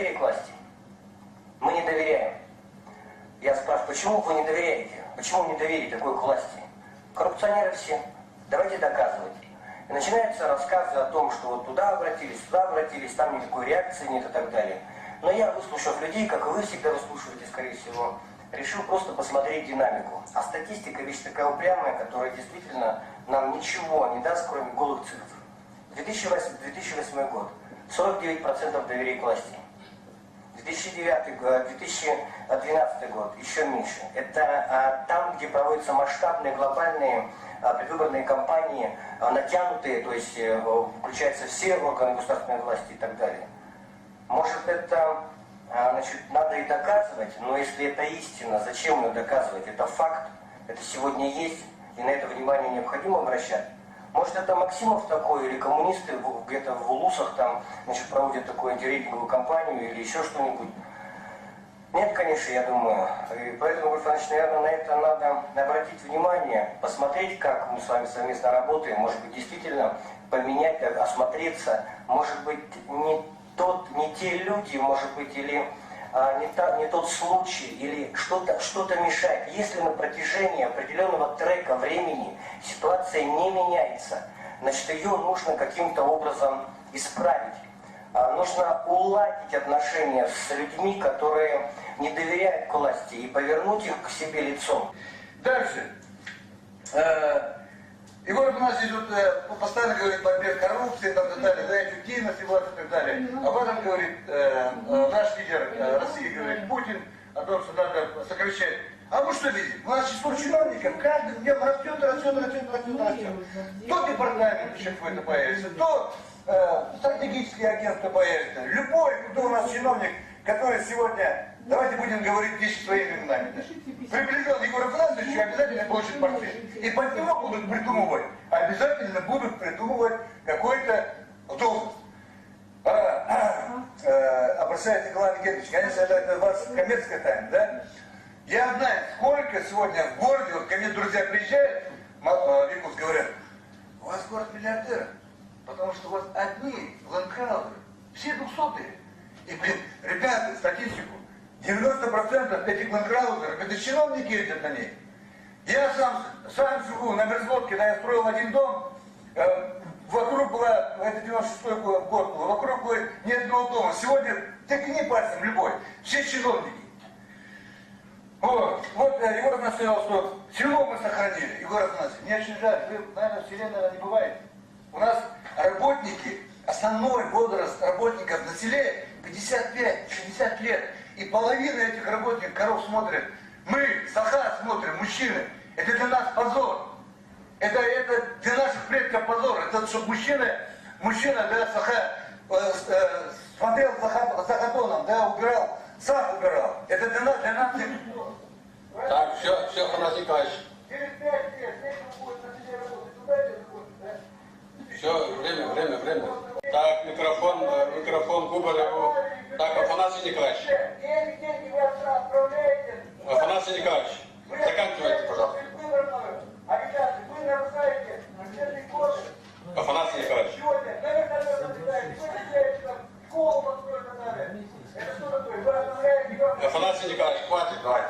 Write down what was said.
недоверие к власти. Мы не доверяем. Я спрашиваю, почему вы не доверяете? Почему недоверие такой к власти? Коррупционеры все. Давайте доказывать. И начинаются рассказы о том, что вот туда обратились, там никакой реакции нет и так далее. Но я, выслушав людей, как и вы всегда выслушиваете, скорее всего, решил просто посмотреть динамику. А статистика вещь такая упрямая, которая действительно нам ничего не даст, кроме голых цифр. 2008 год. 49% доверия к власти. 2012 год еще меньше. Это там, где проводятся масштабные глобальные предвыборные кампании, натянутые, то есть включаются все органы государственной власти и так далее. Может, это надо и доказывать, но если это истина, зачем ее доказывать? Это факт, это сегодня есть, и на это внимание необходимо обращать. Может, это Максимов такой, или коммунисты где-то в Улусах там, проводят такую антирейтинговую кампанию, или еще что-нибудь. Нет, конечно, я думаю. И поэтому, Гульф Иванович, наверное, на это надо обратить внимание, посмотреть, как мы с вами совместно работаем, может быть, действительно поменять, осмотреться, может быть, не те люди, может быть, или не тот случай, или что-то мешает. Если на протяжении определенного трека времени ситуация не меняется, значит, ее нужно каким-то образом исправить. Нужно уладить отношения с людьми, которые не доверяют к власти, и повернуть их к себе лицом. Дальше. Егор у нас идет, постоянно говорит о борьбе с коррупцией и так далее, за эффективность власти и так далее. Об этом говорит наш лидер России, говорит Путин, о том, что надо сокращать. А мы что видим? У нас число чиновников каждым днем растет. То департамент еще какой-то появится, то стратегические агентства появятся. Любой, кто у нас чиновник, который сегодня, давайте будем говорить вещи своими именами, приближен Егора Францовича, обязательно получит портфель. И под него будут придумывать, обязательно будут придумывать какой-то должность. Обращается Николай Никитич, конечно, это ваша коммерческая тайна, да? Я знаю, сколько сегодня в городе, вот ко мне друзья приезжают, Викус, говорят, у вас город миллиардеров, потому что у вас одни ландкраузеры, все 200-е. И, ребята, статистику, 90% этих ландкраузеров, это чиновники ездят на ней. Я сам живу на Мерзлотке, когда я строил один дом, вокруг была, это 96-й год был, вокруг было ни одного дома. Сегодня тыкни пальцем любой, все чиновники. Вот Егор Афанасьевич сказал, что село мы сохранили. Егор Афанасьевич, мне очень жаль, вы, наверное, в селе, наверное, не бывает. У нас работники, основной возраст работников на селе 55-60 лет. И половина этих работников коров смотрят. Мы, саха смотрим, мужчины. Это для нас позор. Это для наших предков позор. Это чтобы мужчина, да, саха, смотрел за хатоном, да, убирал, сам убирал. Это для нас. Так, все, Афанасий Николаевич. Через 5 лет, этим будет на селе работать. Туда это заходит, да? Все, время. Так, микрофон Губареву. Так, Афанасий Николаевич. Деньги вы отправляете. Афанасий Николаевич, заканчивайте, пожалуйста. Обязательно, вы нарушаете бюджетный кодекс. Афанасий Николаевич. Сегодня на вертолет отправляете, вы решаете там школу построить и так далее. Это что такое? Вы отправляете... Афанасий Николаевич, хватит, давай.